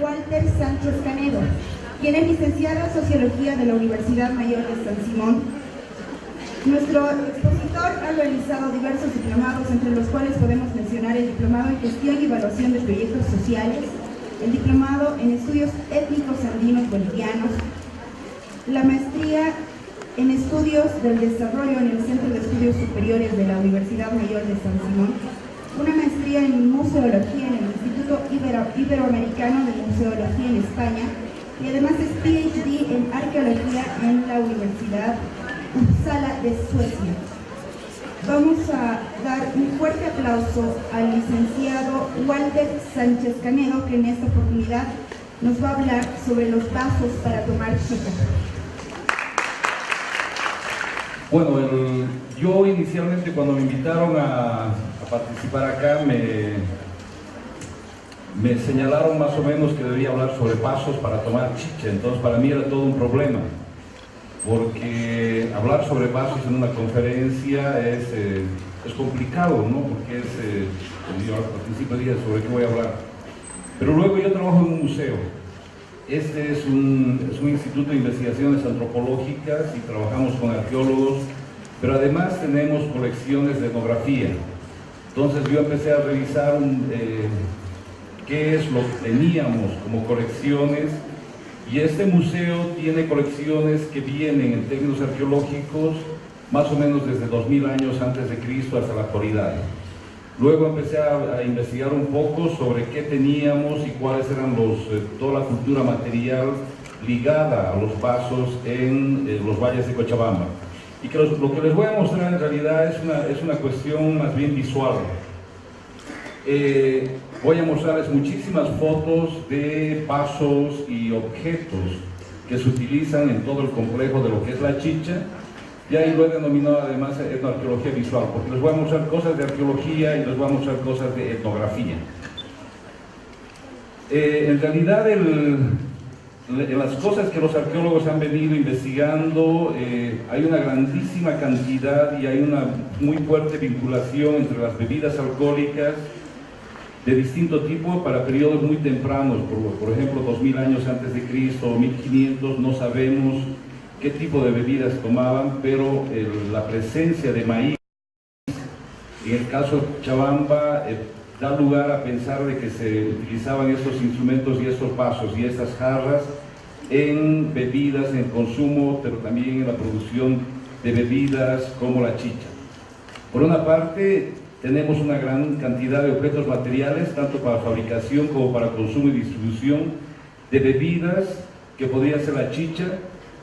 Walter Sánchez Canedo, quien es licenciado en Sociología de la Universidad Mayor de San Simón. Nuestro expositor ha realizado diversos diplomados, entre los cuales podemos mencionar el Diplomado en Gestión y Evaluación de Proyectos Sociales, el Diplomado en Estudios Étnicos Andinos Bolivianos, la Maestría en Estudios del Desarrollo en el Centro de Estudios Superiores de la Universidad Mayor de San Simón, una maestría en Museología en el Instituto Iberoamericano de Museología en España, y además es PhD en Arqueología en la Universidad Uppsala de Suecia. Vamos a dar un fuerte aplauso al licenciado Walter Sánchez Canedo, que en esta oportunidad nos va a hablar sobre los pasos para tomar chicha. Bueno, yo inicialmente cuando me invitaron a participar acá me señalaron más o menos que debía hablar sobre pasos para tomar chicha. Entonces para mí era todo un problema, porque hablar sobre pasos en una conferencia es complicado, ¿no? Porque yo al principio dije sobre qué voy a hablar, pero luego yo trabajo en un museo. Este es un instituto de investigaciones antropológicas y trabajamos con arqueólogos, pero además tenemos colecciones de etnografía. Entonces yo empecé a revisar qué es lo que teníamos como colecciones, y este museo tiene colecciones que vienen en términos arqueológicos más o menos desde 2000 años antes de Cristo hasta la actualidad. Luego empecé a investigar un poco sobre qué teníamos y cuáles eran toda la cultura material ligada a los pasos en los valles de Cochabamba. Y que lo que les voy a mostrar en realidad es una cuestión más bien visual. Voy a mostrarles muchísimas fotos de pasos y objetos que se utilizan en todo el complejo de lo que es la chicha. Y ahí lo he denominado además etnoarqueología visual, porque les voy a mostrar cosas de arqueología y les voy a mostrar cosas de etnografía. En realidad, las cosas que los arqueólogos han venido investigando, hay una grandísima cantidad y hay una muy fuerte vinculación entre las bebidas alcohólicas de distinto tipo para periodos muy tempranos, por ejemplo 2000 años antes de Cristo o 1500, no sabemos qué tipo de bebidas tomaban, pero la presencia de maíz, en el caso de Cochabamba, da lugar a pensar de que se utilizaban estos instrumentos y estos vasos y estas jarras en bebidas, en consumo, pero también en la producción de bebidas como la chicha. Por una parte, tenemos una gran cantidad de objetos materiales, tanto para fabricación como para consumo y distribución de bebidas, que podría ser la chicha.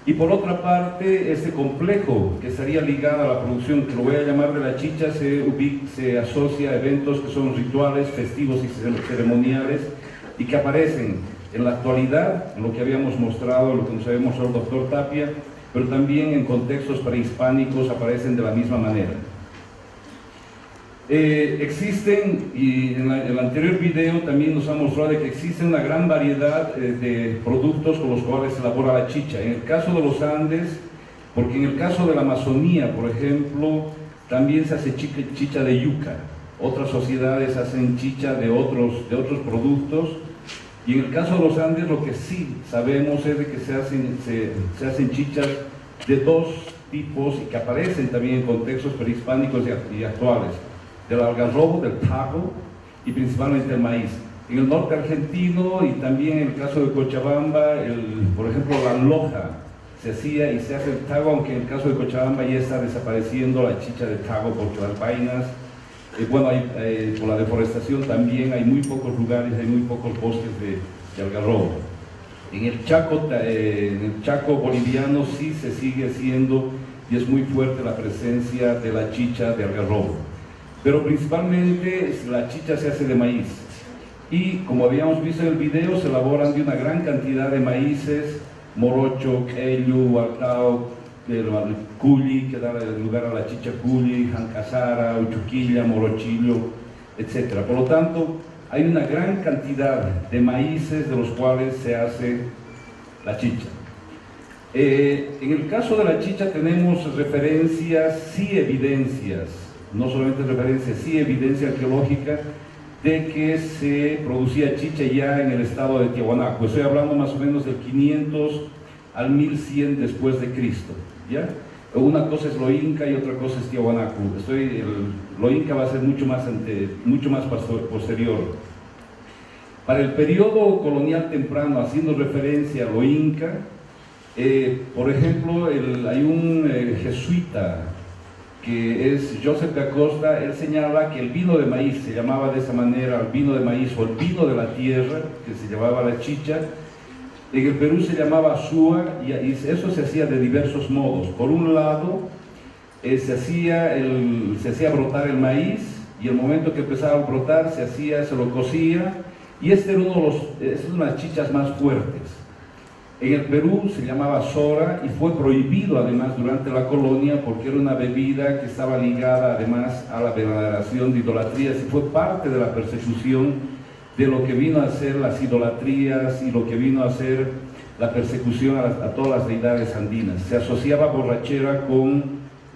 Y por otra parte, este complejo que estaría ligado a la producción, que lo voy a llamar de la chicha, se asocia a eventos que son rituales, festivos y ceremoniales, y que aparecen en la actualidad, en lo que habíamos mostrado, lo que nos había mostrado el doctor Tapia, pero también en contextos prehispánicos aparecen de la misma manera. Existen, y en el anterior video también nos ha mostrado de que existe una gran variedad de productos con los cuales se elabora la chicha. En el caso de los Andes, porque en el caso de la Amazonía, por ejemplo, también se hace chicha de yuca. Otras sociedades hacen chicha de otros productos. Y en el caso de los Andes, lo que sí sabemos es de que se hacen chichas de dos tipos y que aparecen también en contextos prehispánicos y actuales. Del algarrobo, del tago y principalmente el maíz. En el norte argentino y también en el caso de Cochabamba, por ejemplo, la loja se hacía y se hace el tago, aunque en el caso de Cochabamba ya está desapareciendo la chicha de tago porque las vainas, por la deforestación también hay muy pocos lugares, hay muy pocos bosques de algarrobo. En el Chaco boliviano sí se sigue haciendo y es muy fuerte la presencia de la chicha de algarrobo. Pero principalmente la chicha se hace de maíz y, como habíamos visto en el video, se elaboran de una gran cantidad de maíces: morocho, quellu, hualcao, culi, que da lugar a la chicha culi, jancasara, uchuquilla, morochillo, etc. Por lo tanto, hay una gran cantidad de maíces de los cuales se hace la chicha. En el caso de la chicha tenemos referencias, sí evidencias, no solamente referencias, sí evidencia arqueológica de que se producía chicha ya en el estado de Tiahuanaco. Estoy hablando más o menos del 500 al 1100 después de Cristo, ¿ya? Una cosa es lo Inca y otra cosa es Tiahuanaco. Lo Inca va a ser mucho más posterior. Para el periodo colonial temprano, haciendo referencia a lo Inca, por ejemplo, hay un jesuita que es Joseph de Acosta. Él señala que el vino de maíz, se llamaba de esa manera, el vino de maíz o el vino de la tierra, que se llamaba la chicha, en el Perú se llamaba azúa, y eso se hacía de diversos modos. Por un lado, se hacía brotar el maíz, y el momento que empezaba a brotar se lo cocía, y es una de las chichas más fuertes. En el Perú se llamaba sora y fue prohibido además durante la colonia porque era una bebida que estaba ligada además a la veneración de idolatrías y fue parte de la persecución de lo que vino a ser las idolatrías y lo que vino a ser la persecución a todas las deidades andinas. Se asociaba borrachera con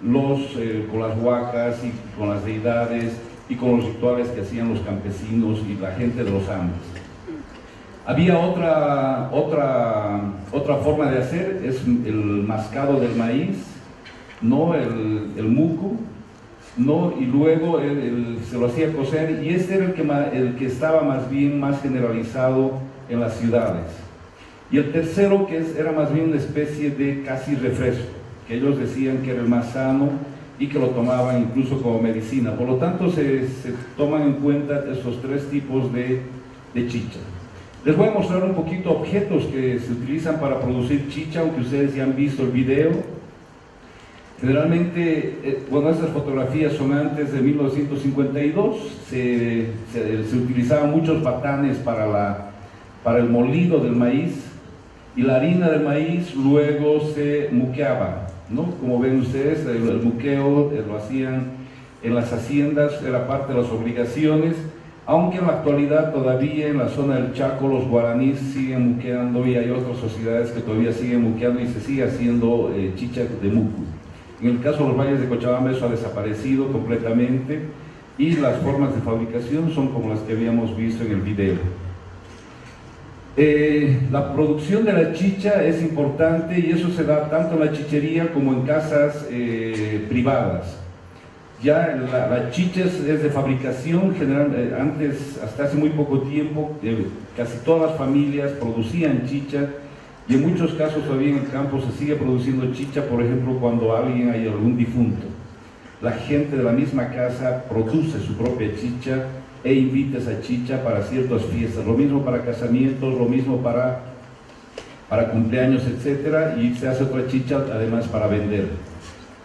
las huacas y con las deidades y con los rituales que hacían los campesinos y la gente de los Andes. Había otra forma de hacer, es el mascado del maíz, no el muco, no, y luego se lo hacía cocer, y este era el que estaba más generalizado en las ciudades. Y el tercero, era más bien una especie de casi refresco, que ellos decían que era el más sano y que lo tomaban incluso como medicina. Por lo tanto, se toman en cuenta esos tres tipos de chicha. Les voy a mostrar un poquito objetos que se utilizan para producir chicha, aunque ustedes ya han visto el video. Generalmente, estas fotografías son antes de 1952, se utilizaban muchos batanes para el molido del maíz, y la harina del maíz luego se muqueaba, ¿no? Como ven ustedes, el muqueo lo hacían en las haciendas, era parte de las obligaciones, aunque en la actualidad todavía en la zona del Chaco los guaraníes siguen muqueando y hay otras sociedades que todavía siguen muqueando y se sigue haciendo chicha de mucu. En el caso de los valles de Cochabamba eso ha desaparecido completamente y las formas de fabricación son como las que habíamos visto en el video. La producción de la chicha es importante y eso se da tanto en la chichería como en casas privadas. Ya la chicha es de fabricación general. Antes, hasta hace muy poco tiempo, casi todas las familias producían chicha y en muchos casos todavía en el campo se sigue produciendo chicha. Por ejemplo, cuando hay algún difunto, la gente de la misma casa produce su propia chicha e invita esa chicha para ciertas fiestas, lo mismo para casamientos, lo mismo para cumpleaños, etcétera, y se hace otra chicha además para vender.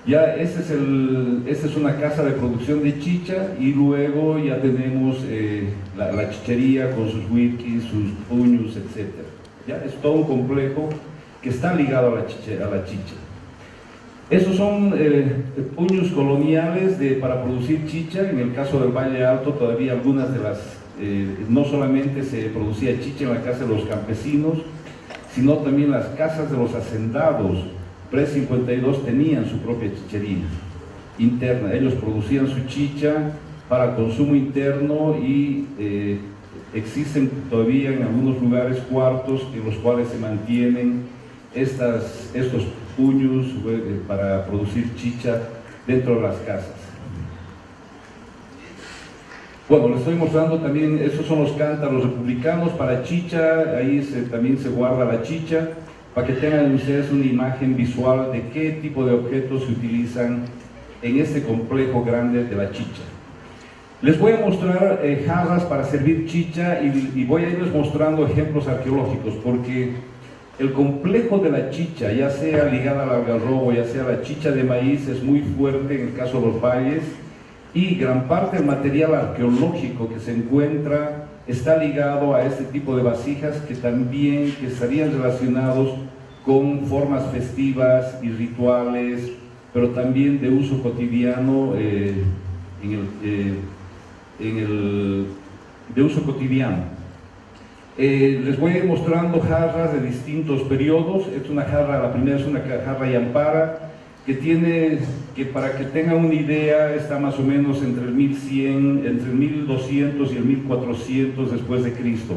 Ya esta es una casa de producción de chicha y luego ya tenemos la chichería con sus whisky, sus puños, etcétera. Ya es todo un complejo que está ligado a la chicha. Estos son puños coloniales para producir chicha. En el caso del Valle Alto todavía algunas de no solamente se producía chicha en la casa de los campesinos, sino también las casas de los hacendados pre-52 tenían su propia chichería interna. Ellos producían su chicha para consumo interno y existen todavía en algunos lugares cuartos en los cuales se mantienen estos puños para producir chicha dentro de las casas. Bueno, les estoy mostrando también, estos son los cántaros republicanos para chicha. Ahí también se guarda la chicha, para que tengan ustedes una imagen visual de qué tipo de objetos se utilizan en este complejo grande de la chicha. Les voy a mostrar jarras para servir chicha y voy a irles mostrando ejemplos arqueológicos, porque el complejo de la chicha, ya sea ligada al algarrobo, ya sea la chicha de maíz, es muy fuerte en el caso de los valles, y gran parte del material arqueológico que se encuentra está ligado a este tipo de vasijas que estarían relacionados con formas festivas y rituales, pero también de uso cotidiano, de uso cotidiano. Les voy a ir mostrando jarras de distintos periodos. Esta es una jarra, la primera es una jarra yampara que tiene que para que tengan una idea está más o menos entre el 1100, entre el 1200 y el 1400 después de Cristo.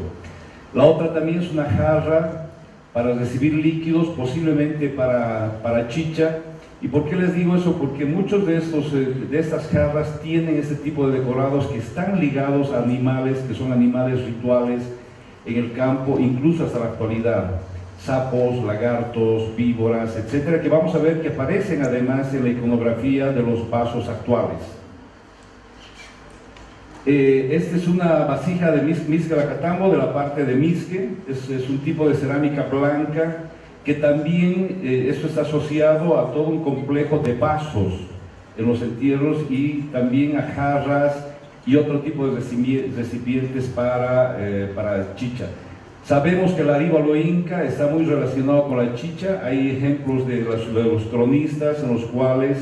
La otra también es una jarra para recibir líquidos, posiblemente para chicha. ¿Y por qué les digo eso? Porque muchos de estas jarras tienen este tipo de decorados que están ligados a animales, que son animales rituales en el campo, incluso hasta la actualidad. Sapos, lagartos, víboras, etcétera, que vamos a ver que aparecen además en la iconografía de los vasos actuales. Esta es una vasija de Misque-Lacatambo, de la parte de Misque. Es un tipo de cerámica blanca que también, esto está asociado a todo un complejo de vasos en los entierros y también a jarras y otro tipo de recipientes para chicha. Sabemos que el aríbalo inca está muy relacionado con la chicha. Hay ejemplos de los cronistas en los cuales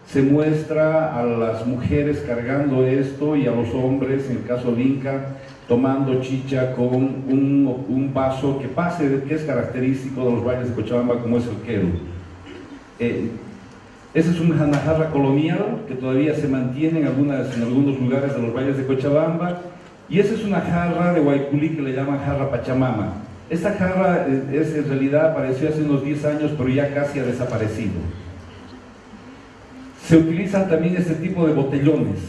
se muestra a las mujeres cargando esto y a los hombres, en el caso del Inca, tomando chicha con un vaso que es característico de los valles de Cochabamba, como es el quero. Esa es una jarra colonial que todavía se mantiene en algunos lugares de los valles de Cochabamba, y esa es una jarra de Guayculí que le llaman jarra Pachamama. Esta jarra en realidad apareció hace unos 10 años, pero ya casi ha desaparecido. Se utilizan también este tipo de botellones.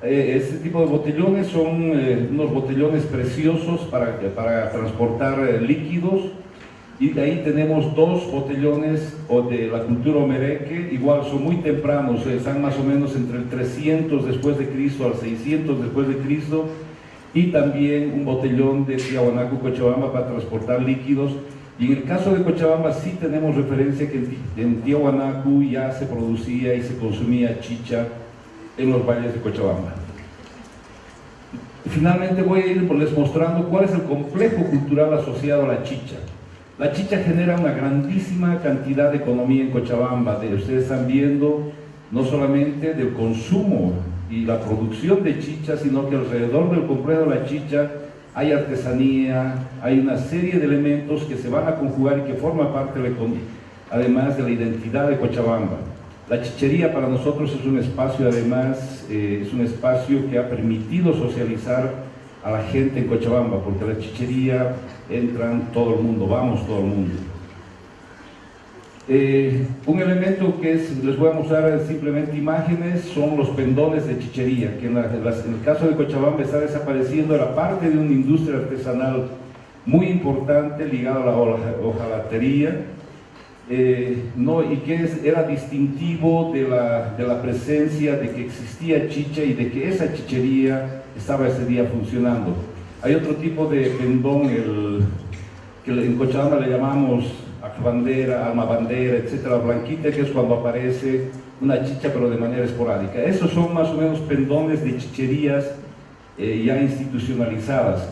Este tipo de botellones son unos botellones preciosos para transportar líquidos, y de ahí tenemos dos botellones de la cultura omereque. Igual son muy tempranos, están más o menos entre el 300 después de Cristo al 600 después de Cristo, y también un botellón de Tiahuanaco, Cochabamba, para transportar líquidos. Y en el caso de Cochabamba sí tenemos referencia que en Tiahuanaco ya se producía y se consumía chicha en los valles de Cochabamba. Finalmente voy a irles mostrando cuál es el complejo cultural asociado a la chicha. La chicha genera una grandísima cantidad de economía en Cochabamba. Ustedes están viendo no solamente del consumo y la producción de chicha, sino que alrededor del complejo de la chicha hay artesanía, hay una serie de elementos que se van a conjugar y que forman parte de la economía, además de la identidad de Cochabamba. La chichería para nosotros es un espacio, además, es un espacio que ha permitido socializar a la gente en Cochabamba, porque la chichería entran todo el mundo, vamos todo el mundo. Un elemento que les voy a mostrar simplemente imágenes, son los pendones de chichería, que en el caso de Cochabamba está desapareciendo. Era parte de una industria artesanal muy importante ligada a la hojalatería, y que era distintivo de la presencia de que existía chicha y de que esa chichería estaba ese día funcionando. Hay otro tipo de pendón, que en Cochabamba le llamamos bandera, alma bandera, etcétera, blanquita, que es cuando aparece una chicha pero de manera esporádica. Esos son más o menos pendones de chicherías ya institucionalizadas.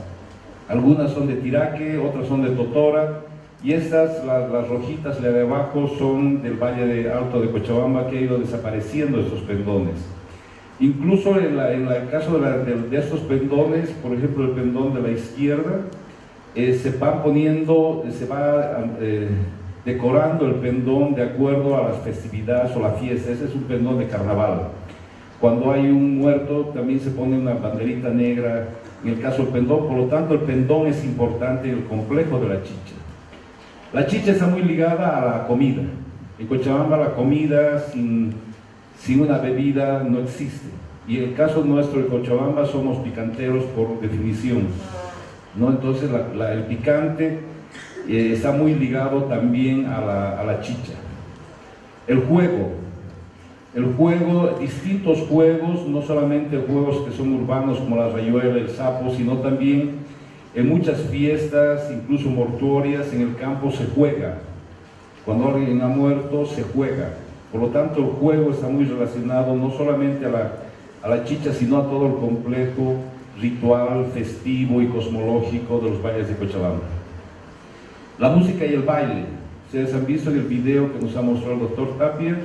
Algunas son de Tiraque, otras son de Totora, y estas, las rojitas, la de abajo, son del Valle de Alto de Cochabamba, que ha ido desapareciendo estos pendones. Incluso en el caso de estos pendones, por ejemplo el pendón de la izquierda, se va decorando el pendón de acuerdo a las festividades o la fiesta. Ese es un pendón de carnaval. Cuando hay un muerto también se pone una banderita negra en el caso del pendón. Por lo tanto, el pendón es importante en el complejo de la chicha. La chicha está muy ligada a la comida. En Cochabamba la comida sin una bebida no existe, y en el caso nuestro de Cochabamba somos picanteros por definición, ¿no? Entonces el picante está muy ligado también a la chicha. El juego, distintos juegos, no solamente juegos que son urbanos como la rayuela, el sapo, sino también en muchas fiestas, incluso mortuorias, en el campo se juega. Cuando alguien ha muerto, se juega. Por lo tanto, el juego está muy relacionado no solamente a la chicha, sino a todo el complejo ritual, festivo y cosmológico de los valles de Cochabamba. La música y el baile. Ustedes han visto en el video que nos ha mostrado el doctor Tapia,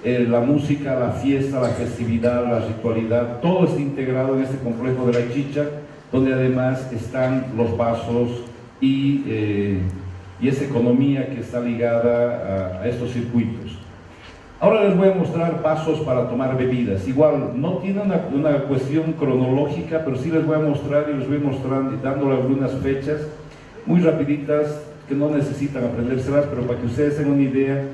la música, la fiesta, la festividad, la ritualidad, todo está integrado en este complejo de la chicha, donde además están los vasos y esa economía que está ligada a estos circuitos. Ahora les voy a mostrar pasos para tomar bebidas. Igual, no tiene una cuestión cronológica, pero sí les voy a mostrar y les voy mostrando, dándole algunas fechas muy rapiditas que no necesitan aprendérselas, pero para que ustedes tengan una idea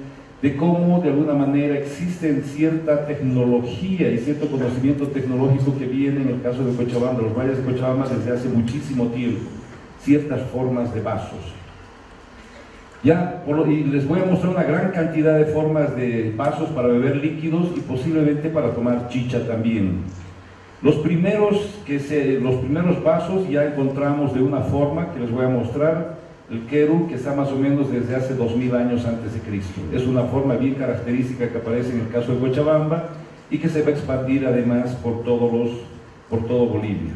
de cómo de alguna manera existe cierta tecnología y cierto conocimiento tecnológico que viene en el caso de Cochabamba, los valles de Cochabamba desde hace muchísimo tiempo, ciertas formas de vasos. Y les voy a mostrar una gran cantidad de formas de vasos para beber líquidos y posiblemente para tomar chicha también. Los primeros vasos ya encontramos de una forma que les voy a mostrar, el Keru, que está más o menos desde hace 2000 años antes de Cristo. Es una forma bien característica que aparece en el caso de Cochabamba y que se va a expandir además por todo Bolivia.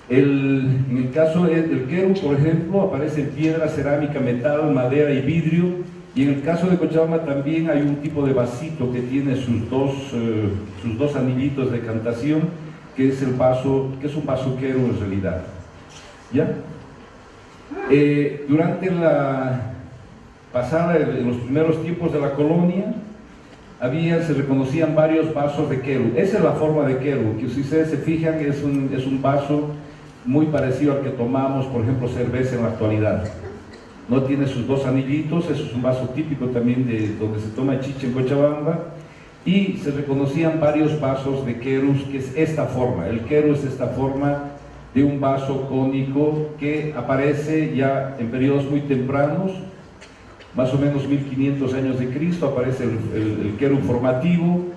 En el caso del Keru, por ejemplo, aparece en piedra, cerámica, metal, madera y vidrio, y en el caso de Cochabamba también hay un tipo de vasito que tiene sus dos anillitos de decantación, que es un vaso Keru en realidad. ¿Ya? Durante en los primeros tiempos de la colonia, se reconocían varios vasos de Keru. Esa es la forma de Keru, que si ustedes se fijan es un vaso muy parecido al que tomamos, por ejemplo, cerveza en la actualidad. No tiene sus dos anillitos, eso es un vaso típico también de donde se toma chicha en Cochabamba, y se reconocían varios vasos de Keru, que es esta forma. El Keru es esta forma de un vaso cónico que aparece ya en periodos muy tempranos, más o menos 1500 años de Cristo, aparece el Keru formativo.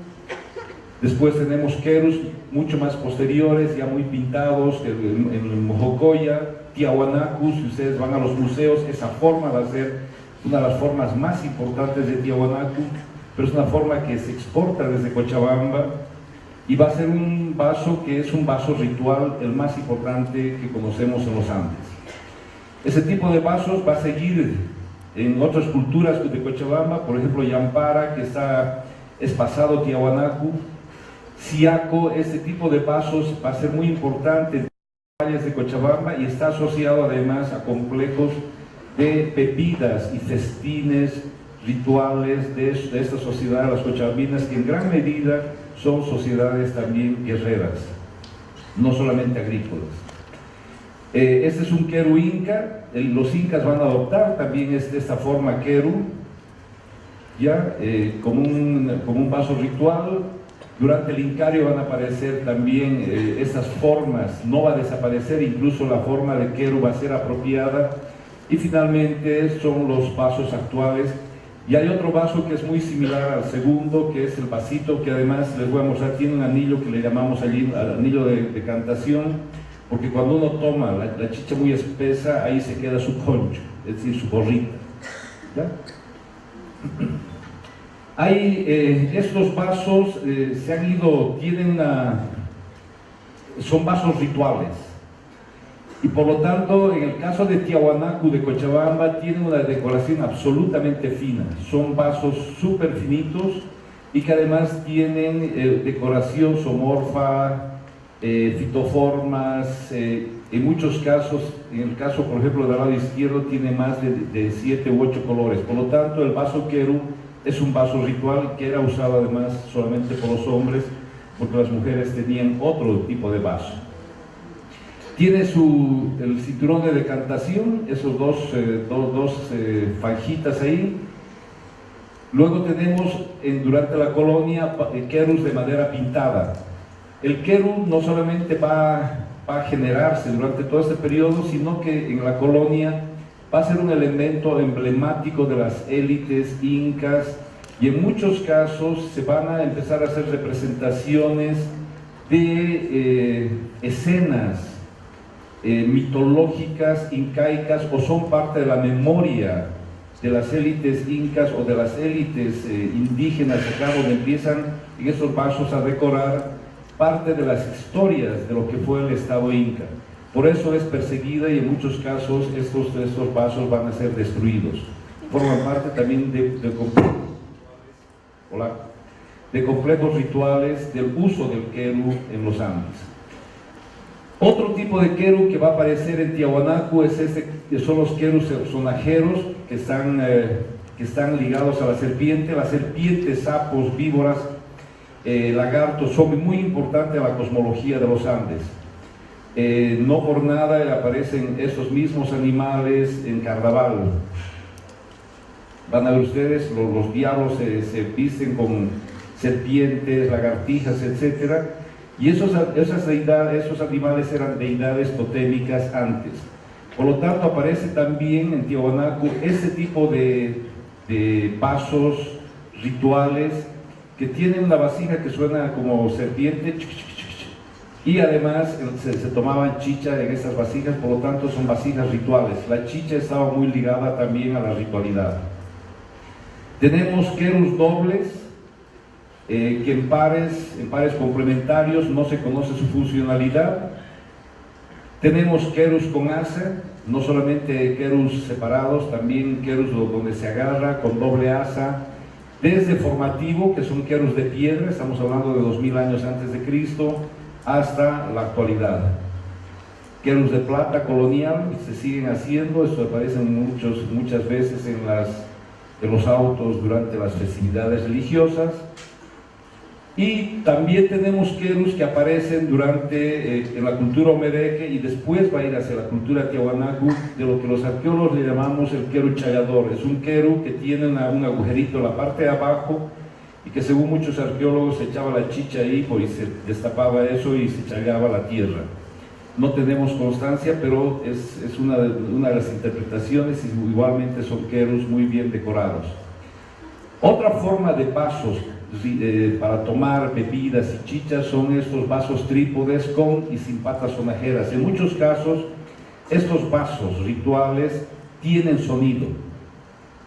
Después tenemos Kerus mucho más posteriores, ya muy pintados, en Mojocoya, Tiahuanacu. Si ustedes van a los museos, esa forma va a ser una de las formas más importantes de Tiahuanacu, pero es una forma que se exporta desde Cochabamba y va a ser un vaso que es un vaso ritual, el más importante que conocemos en los Andes. Ese tipo de vasos va a seguir en otras culturas de Cochabamba, por ejemplo Yampara, que es pasado Tiahuanacu. Siaco, este tipo de vasos va a ser muy importante en los valles de Cochabamba y está asociado además a complejos de bebidas y festines rituales de esta sociedad, las cochabambinas, que en gran medida son sociedades también guerreras, no solamente agrícolas. Este es un Keru inca, los incas van a adoptar también esta forma Keru, como un vaso ritual. Durante el Incario van a aparecer también estas formas, no va a desaparecer, incluso la forma de Keru va a ser apropiada, y finalmente son los vasos actuales. Y hay otro vaso que es muy similar al segundo, que es el vasito, que además les voy a mostrar, tiene un anillo que le llamamos allí anillo de decantación, porque cuando uno toma la chicha muy espesa, ahí se queda su concho, es decir, su borrita. ¿Ya? Estos vasos son vasos rituales, y por lo tanto en el caso de Tiahuanacu de Cochabamba tienen una decoración absolutamente fina. Son vasos súper finitos y que además tienen decoración zoomorfa, fitoformas, en muchos casos, en el caso por ejemplo del lado izquierdo, tiene más de 7 u 8 colores. Por lo tanto el vaso Keru es un vaso ritual que era usado además solamente por los hombres, porque las mujeres tenían otro tipo de vaso. Tiene el cinturón de decantación, esos dos fajitas ahí. Luego tenemos durante la colonia Kerus de madera pintada. El Keru no solamente va a generarse durante todo este periodo, sino que en la colonia va a ser un elemento emblemático de las élites incas, y en muchos casos se van a empezar a hacer representaciones de escenas mitológicas incaicas, o son parte de la memoria de las élites incas o de las élites indígenas, acá donde empiezan en estos vasos a decorar parte de las historias de lo que fue el estado inca. Por eso es perseguida, y en muchos casos estos vasos van a ser destruidos. Forman parte también de complejos rituales del uso del Keru en los Andes. Otro tipo de Keru que va a aparecer en Tiahuanacu son los Kerus sonajeros, que están que están ligados a la serpiente, sapos, víboras, lagartos, son muy importantes a la cosmología de los Andes. No por nada aparecen estos mismos animales en carnaval. Van a ver ustedes, los diablos se visten con serpientes, lagartijas, etc. Y esos animales eran deidades totémicas antes. Por lo tanto, aparece también en Tiahuanaco ese tipo de vasos rituales que tienen una vasija que suena como serpiente, y además se tomaban chicha en esas vasijas, por lo tanto son vasijas rituales. La chicha estaba muy ligada también a la ritualidad. Tenemos querus dobles, que en pares complementarios no se conoce su funcionalidad. Tenemos querus con asa, no solamente querus separados, también querus donde se agarra con doble asa, desde formativo, que son querus de piedra, estamos hablando de 2000 años antes de Cristo, hasta la actualidad. Querus de plata colonial, se siguen haciendo, esto aparece muchas veces en los autos durante las festividades religiosas. Y también tenemos querus que aparecen en la cultura omereque y después va a ir hacia la cultura tiahuanacu, de lo que los arqueólogos le llamamos el queru chayador. Es un queru que tiene un agujerito en la parte de abajo y que según muchos arqueólogos se echaba la chicha ahí y se destapaba eso y se chayaba la tierra. No tenemos constancia, pero es una de las interpretaciones, y igualmente son querus muy bien decorados. Otra forma de vasos para tomar bebidas y chichas son estos vasos trípodes con y sin patas sonajeras. En muchos casos, estos vasos rituales tienen sonido.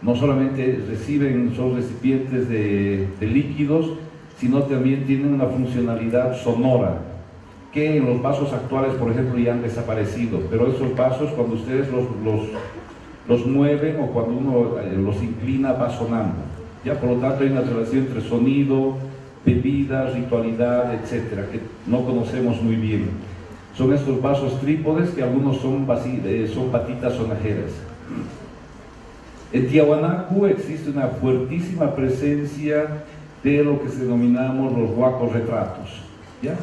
No solamente son recipientes de líquidos, sino también tienen una funcionalidad sonora, que en los vasos actuales, por ejemplo, ya han desaparecido. Pero esos vasos, cuando ustedes los mueven o cuando uno los inclina, va sonando. Ya, por lo tanto, hay una relación entre sonido, bebidas, ritualidad, etcétera, que no conocemos muy bien. Son estos vasos trípodes, que algunos son patitas sonajeras. En Tiahuanacu existe una fuertísima presencia de lo que denominamos los huacos retratos. ¿Ya?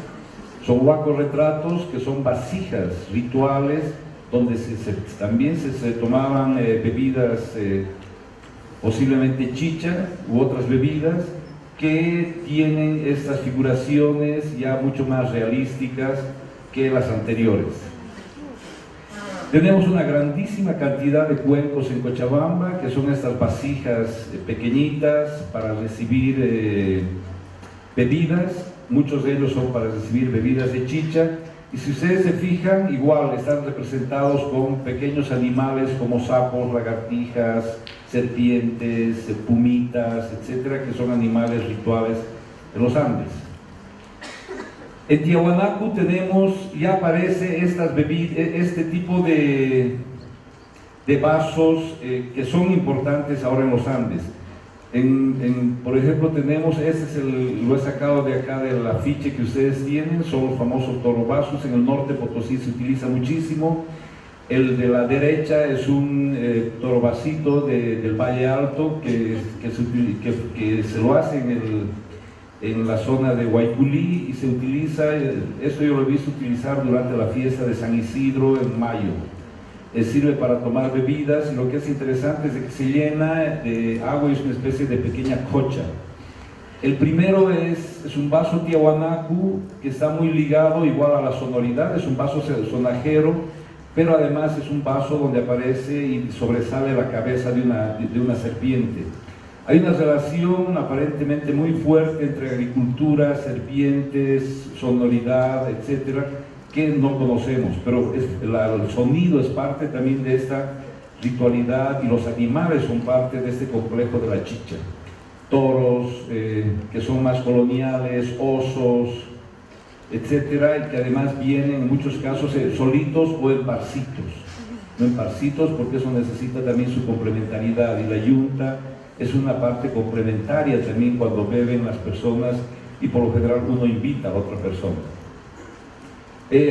Son huacos retratos que son vasijas rituales donde también se tomaban bebidas, posiblemente chicha u otras bebidas, que tienen estas figuraciones ya mucho más realísticas que las anteriores. Tenemos una grandísima cantidad de cuencos en Cochabamba, que son estas vasijas pequeñitas para recibir bebidas. Muchos de ellos son para recibir bebidas de chicha, y si ustedes se fijan, igual están representados con pequeños animales como sapos, lagartijas, serpientes, pumitas, etcétera, que son animales rituales de los Andes. En Tiahuanacu ya aparece este tipo de vasos que son importantes ahora en los Andes. Por ejemplo, tenemos, lo he sacado de acá del afiche que ustedes tienen, son los famosos torovasos. En el norte de Potosí se utiliza muchísimo. El de la derecha es un torovacito del Valle Alto que se lo hace en la zona de Huayculí, y se utiliza, esto yo lo he visto utilizar durante la fiesta de San Isidro en mayo. Sirve para tomar bebidas, y lo que es interesante es que se llena de agua y es una especie de pequeña cocha. El primero es un vaso tiahuanacu que está muy ligado igual a la sonoridad, es un vaso sonajero, pero además es un vaso donde aparece y sobresale la cabeza de una serpiente. Hay una relación aparentemente muy fuerte entre agricultura, serpientes, sonoridad, etcétera, que no conocemos, pero el sonido es parte también de esta ritualidad, y los animales son parte de este complejo de la chicha. Toros, que son más coloniales, osos, etcétera, y que además vienen en muchos casos solitos o en parcitos. No en parcitos, porque eso necesita también su complementariedad, y la yunta es una parte complementaria también cuando beben las personas, y por lo general uno invita a otra persona.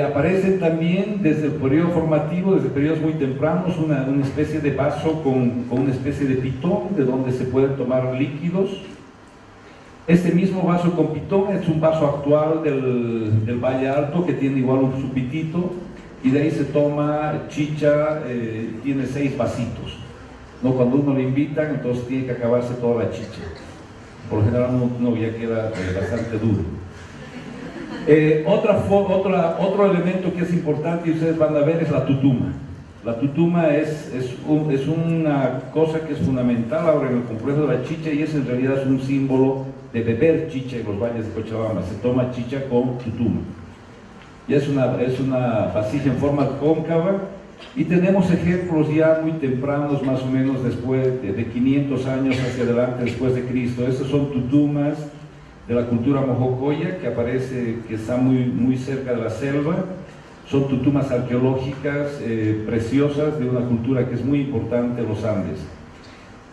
Aparecen también desde el periodo formativo, desde periodos muy tempranos, una especie de vaso con una especie de pitón de donde se pueden tomar líquidos. Este mismo vaso con pitón es un vaso actual del Valle Alto que tiene igual su pitito, y de ahí se toma chicha, tiene 6 vasitos. ¿No? Cuando uno le invitan, entonces tiene que acabarse toda la chicha. Por lo general uno ya queda bastante duro. Otro elemento que es importante y ustedes van a ver es la tutuma. La tutuma es una cosa que es fundamental ahora en el complejo de la chicha, y es en realidad un símbolo de beber chicha en los valles de Cochabamba. Se toma chicha con tutuma. Y es una vasija en forma cóncava, y tenemos ejemplos ya muy tempranos, más o menos después de 500 años hacia adelante después de Cristo. Estas son tutumas de la cultura mojocoya, que está muy cerca de la selva. Son tutumas arqueológicas preciosas de una cultura que es muy importante en los Andes.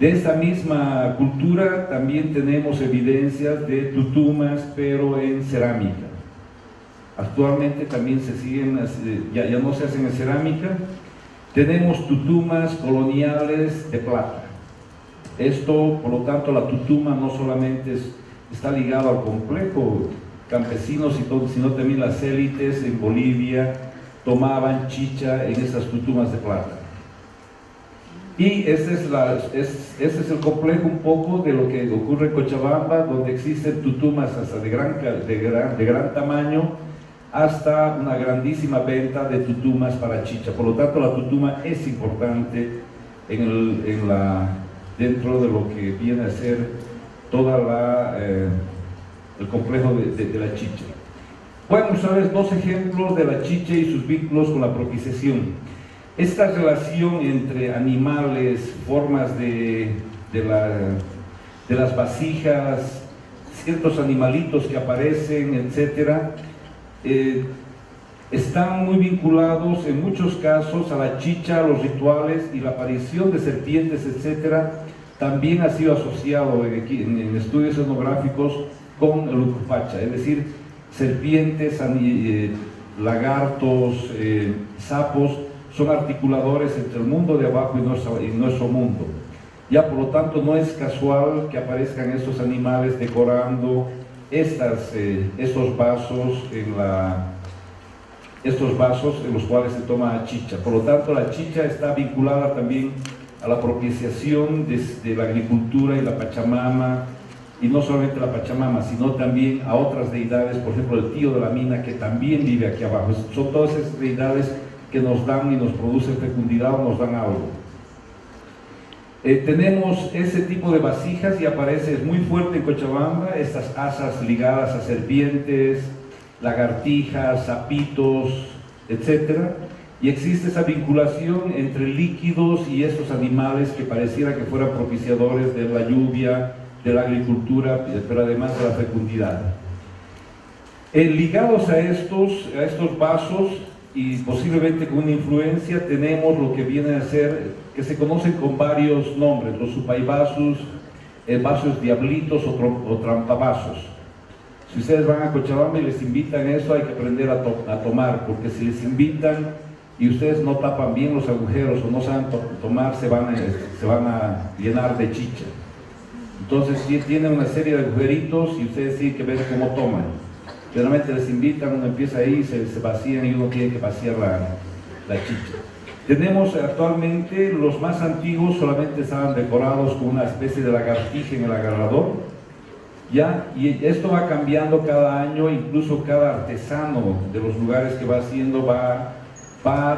De esta misma cultura también tenemos evidencias de tutumas, pero en cerámica. Actualmente también se siguen, ya no se hacen en cerámica. Tenemos tutumas coloniales de plata. Esto, por lo tanto, la tutuma no solamente está ligado al complejo campesinos y todo, sino también las élites en Bolivia tomaban chicha en esas tutumas de plata. Y ese es el complejo un poco de lo que ocurre en Cochabamba, donde existen tutumas hasta de gran tamaño, hasta una grandísima venta de tutumas para chicha. Por lo tanto, la tutuma es importante dentro de lo que viene a ser toda el complejo de la chicha. Voy a mostrarles 2 ejemplos de la chicha y sus vínculos con la propiciación. Esta relación entre animales, formas de las vasijas, ciertos animalitos que aparecen, etcétera, están muy vinculados en muchos casos a la chicha, a los rituales, y la aparición de serpientes, etcétera, también ha sido asociado en estudios etnográficos con el ucupacha, es decir, serpientes, lagartos, sapos, son articuladores entre el mundo de abajo y nuestro mundo. Ya por lo tanto no es casual que aparezcan estos animales decorando estos vasos en los cuales se toma chicha. Por lo tanto, la chicha está vinculada también a la propiciación de la agricultura y la Pachamama, y no solamente la Pachamama, sino también a otras deidades, por ejemplo el tío de la mina, que también vive aquí abajo. Son todas esas deidades que nos dan y nos producen fecundidad o nos dan algo. Tenemos ese tipo de vasijas y aparece muy fuerte en Cochabamba, estas asas ligadas a serpientes, lagartijas, sapitos, etc. Y existe esa vinculación entre líquidos y estos animales que pareciera que fueran propiciadores de la lluvia, de la agricultura, pero además de la fecundidad. Ligados a estos vasos, y posiblemente con una influencia, tenemos lo que viene a ser, que se conocen con varios nombres, los supaivasos, vasos diablitos o trampavasos. Si ustedes van a Cochabamba y les invitan eso, hay que aprender a tomar, porque si les invitan y ustedes no tapan bien los agujeros o no saben tomar, se van a llenar de chicha. Entonces tienen una serie de agujeritos y ustedes tienen que ver cómo toman. Generalmente les invitan, uno empieza ahí, se vacían y uno tiene que vaciar la chicha. Tenemos actualmente, los más antiguos solamente estaban decorados con una especie de lagartija en el agarrador, ¿ya? Y esto va cambiando cada año, incluso cada artesano de los lugares que va haciendo va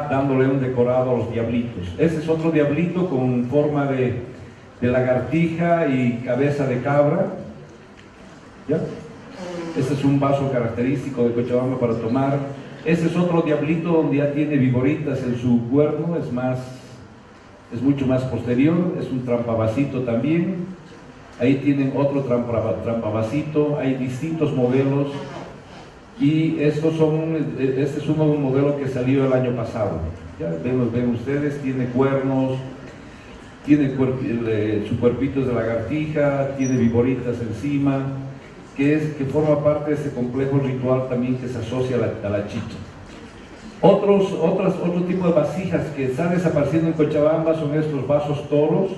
dándole un decorado a los diablitos. Este es otro diablito con forma de lagartija y cabeza de cabra, ¿ya? Este es un vaso característico de Cochabamba para tomar. Este es otro diablito donde ya tiene viboritas en su cuerno, es mucho más posterior, es un trampavasito también. Ahí tienen otro trampavasito, hay distintos modelos, y este es un modelo que salió el año pasado. Ya ven ustedes, tiene cuernos, tiene su cuerpito de lagartija, tiene viboritas encima, que forma parte de ese complejo ritual también que se asocia a la chicha. Otro tipo de vasijas que están desapareciendo en Cochabamba son estos vasos toros,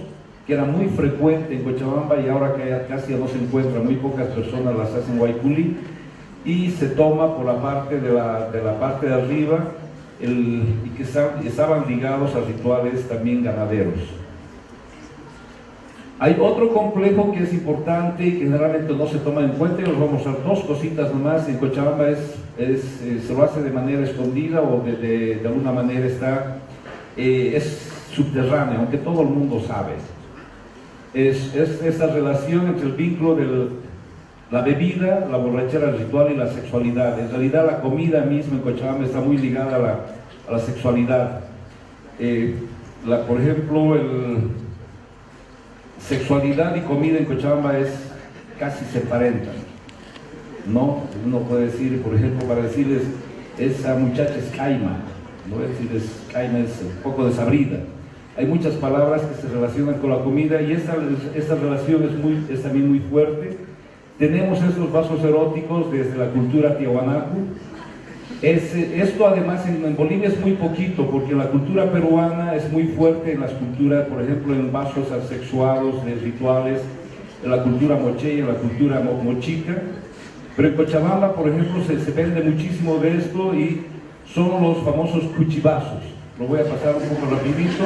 que era muy frecuente en Cochabamba y ahora que casi no se encuentran, muy pocas personas las hacen en Guayculi, y se toma por la parte de la parte de arriba y que estaban ligados a rituales también ganaderos. Hay otro complejo que es importante y que generalmente no se toma en cuenta, y os vamos a mostrar dos cositas nomás. En Cochabamba se lo hace de manera escondida o de alguna manera es subterráneo, aunque todo el mundo sabe. Es esta relación entre el vínculo de la bebida, la borrachera, el ritual y la sexualidad. En realidad la comida misma en Cochabamba está muy ligada a la sexualidad. Por ejemplo, sexualidad y comida en Cochabamba casi se emparentan, ¿no? Uno puede decir, por ejemplo, para decirles, esa muchacha es caima, ¿no? Es decir, caima es un poco desabrida. Hay muchas palabras que se relacionan con la comida y esta relación es también muy fuerte. Tenemos estos vasos eróticos desde la cultura tiahuanacu. Esto además en Bolivia es muy poquito, porque la cultura peruana es muy fuerte en las culturas, por ejemplo, en vasos asexuados, de rituales, en la cultura mocheya, en la cultura mochica. Pero en Cochabamba, por ejemplo, se vende muchísimo de esto y son los famosos cuchivazos. Lo voy a pasar un poco rapidito.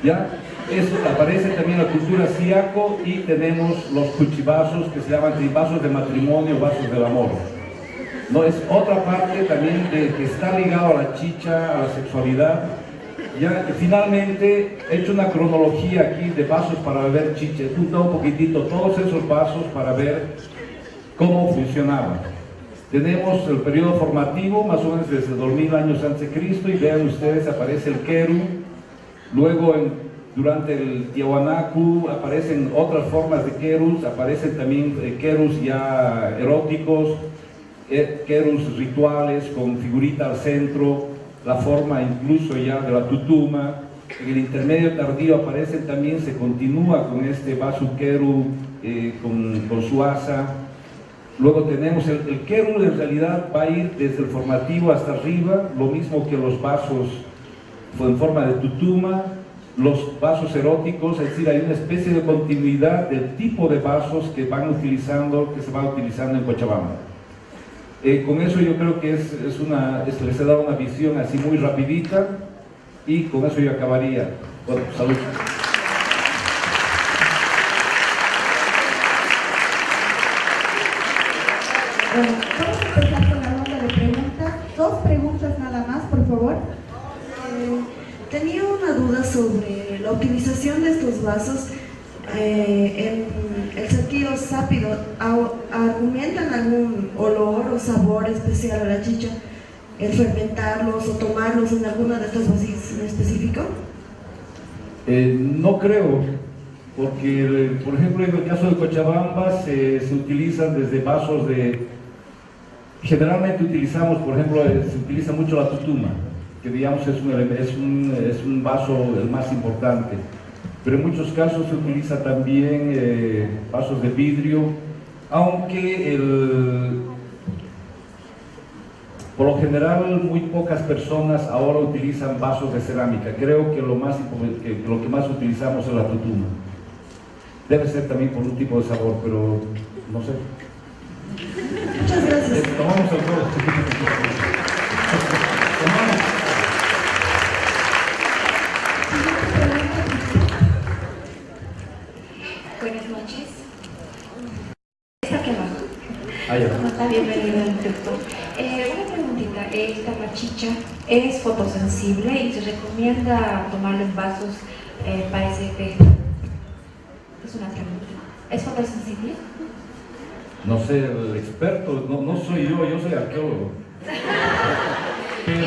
¿Ya? Esto aparece también en la cultura siaco y tenemos los cuchivazos que se llaman vasos de matrimonio, vasos del amor. No, es otra parte también que está ligado a la chicha, a la sexualidad. Ya, finalmente he hecho una cronología aquí de vasos para beber chicha. He juntado un poquitito todos esos vasos para ver cómo funcionaban. Tenemos el periodo formativo, más o menos desde 2000 años antes de Cristo, y vean ustedes, aparece el queru. Luego durante el tiahuanacu aparecen otras formas de querus, aparecen también querus ya eróticos, querus rituales con figurita al centro, la forma incluso ya de la tutuma. En el intermedio tardío aparecen también, se continúa con este vaso queru con su asa. Luego tenemos el queru, en realidad va a ir desde el formativo hasta arriba, lo mismo que los vasos en forma de tutuma, los vasos eróticos, es decir, hay una especie de continuidad del tipo de vasos que se van utilizando en Cochabamba. Con eso yo creo que les he dado una visión así muy rapidita y con eso yo acabaría. Bueno, salud. Bueno, vamos a empezar con la ronda de preguntas. 2 preguntas nada más, por favor. Tenía una duda sobre la utilización de estos vasos en el sentido sápido. ¿Argumentan algún olor o sabor especial a la chicha el fermentarlos o tomarlos en alguna de estas vasijas en específico? No creo, porque por ejemplo en el caso de Cochabamba se utilizan desde vasos generalmente utilizamos, por ejemplo, se utiliza mucho la tutuma, que digamos es un vaso el más importante, pero en muchos casos se utiliza también vasos de vidrio, aunque por lo general muy pocas personas ahora utilizan vasos de cerámica. Creo que lo que más utilizamos es la tutuma. Debe ser también por un tipo de sabor, pero no sé. Muchas gracias. Tomamos el juego. Buenas noches. ¿Está aquí abajo? Ya. Está bienvenido, doctor. Una preguntita. ¿Esta machicha es fotosensible y se recomienda tomarlo en vasos para ese efecto? Es una pregunta. ¿Es fotosensible? No sé, el experto, no soy yo soy arqueólogo. Pero...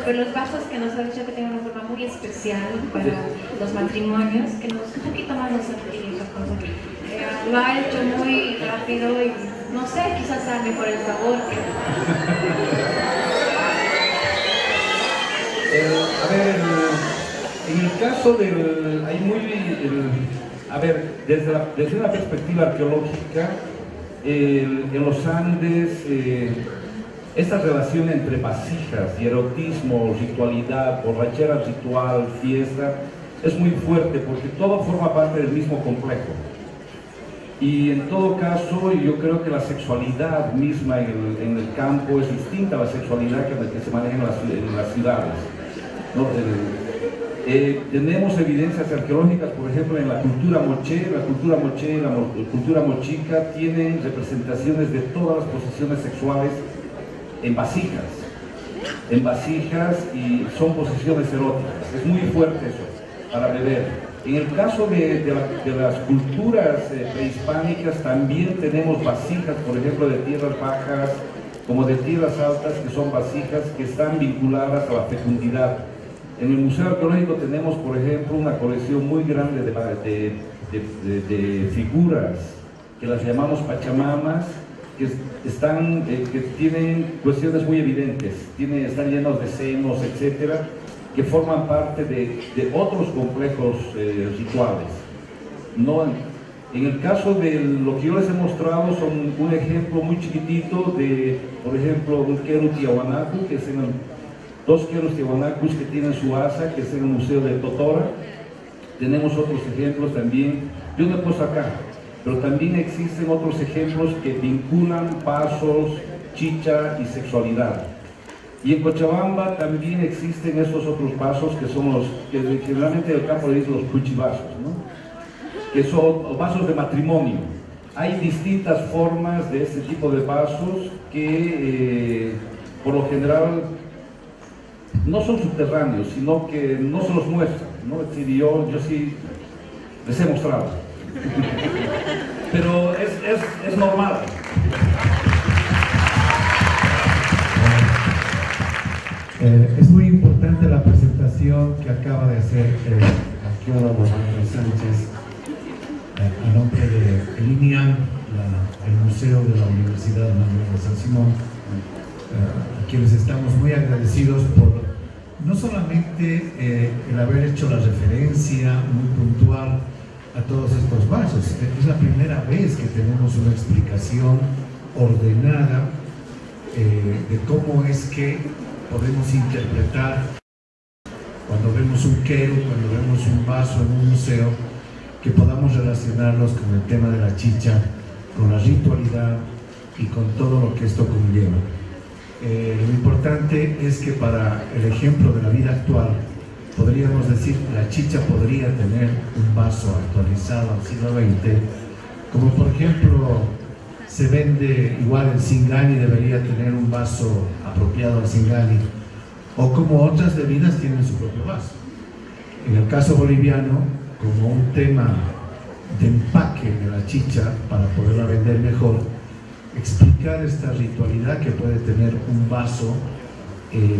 sobre los vasos que nos ha dicho que tienen una forma muy especial para los matrimonios, que un poquito más nos tranquiliza. Lo ha hecho muy rápido y no sé, quizás sea mejor el sabor. A ver, En el caso del... a ver, desde una perspectiva arqueológica, en los Andes, esta relación entre vasijas y erotismo, ritualidad, borrachera ritual, fiesta, es muy fuerte porque todo forma parte del mismo complejo. Y en todo caso, yo creo que la sexualidad misma en el campo es distinta a la sexualidad que se maneja en las ciudades, ¿no? Tenemos evidencias arqueológicas, por ejemplo, en la cultura moché, la cultura mochica tienen representaciones de todas las posiciones sexuales en vasijas y son posiciones eróticas. Es muy fuerte eso para beber. En el caso de las culturas prehispánicas también tenemos vasijas, por ejemplo, de tierras bajas como de tierras altas, que son vasijas que están vinculadas a la fecundidad. En el Museo Arqueológico tenemos, por ejemplo, una colección muy grande de figuras que las llamamos pachamamas, que tienen cuestiones muy evidentes, están llenos de senos, etcétera, que forman parte de otros complejos rituales. No, en el caso de lo que yo les he mostrado, son un ejemplo muy chiquitito de, por ejemplo, un Queru Tiahuanacu, que es dos Querus Tiahuanacus que tienen su asa, que es en el Museo de Totora. Tenemos otros ejemplos también, yo no he puesto acá, pero también existen otros ejemplos que vinculan pasos, chicha y sexualidad. Y en Cochabamba también existen estos otros vasos que son los que generalmente el campo le dice los cuchivasos, ¿no? Que son vasos de matrimonio. Hay distintas formas de este tipo de vasos que por lo general no son subterráneos, sino que no se los muestran, ¿no? Es decir, yo sí les he mostrado. Pero es normal. Es muy importante la presentación que acaba de hacer el arqueólogo Ángel Sánchez a nombre de el INIAM, el Museo de la Universidad Mayor de San Simón, a quienes estamos muy agradecidos por no solamente el haber hecho la referencia muy puntual a todos estos vasos. Es la primera vez que tenemos una explicación ordenada de cómo es que podemos interpretar cuando vemos un queru, cuando vemos un vaso en un museo, que podamos relacionarlos con el tema de la chicha, con la ritualidad y con todo lo que esto conlleva. Lo importante es que para el ejemplo de la vida actual, podríamos decir que la chicha podría tener un vaso actualizado al siglo XX, como por ejemplo se vende igual el Singani, debería tener un vaso apropiado al Singani, o como otras bebidas tienen su propio vaso. En el caso boliviano, como un tema de empaque de la chicha para poderla vender mejor, explicar esta ritualidad que puede tener un vaso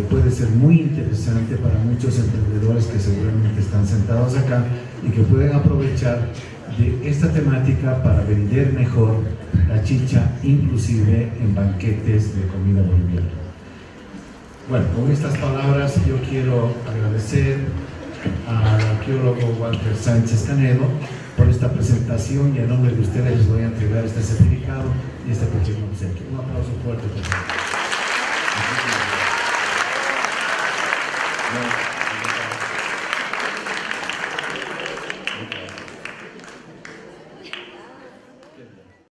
puede ser muy interesante para muchos emprendedores que seguramente están sentados acá y que pueden aprovechar de esta temática para vender mejor la chicha, inclusive en banquetes de comida boliviana. Bueno, con estas palabras yo quiero agradecer al arqueólogo Walter Sánchez Canedo por esta presentación, y a nombre de ustedes les voy a entregar este certificado y este pequeño obsequio. Un aplauso fuerte, por favor.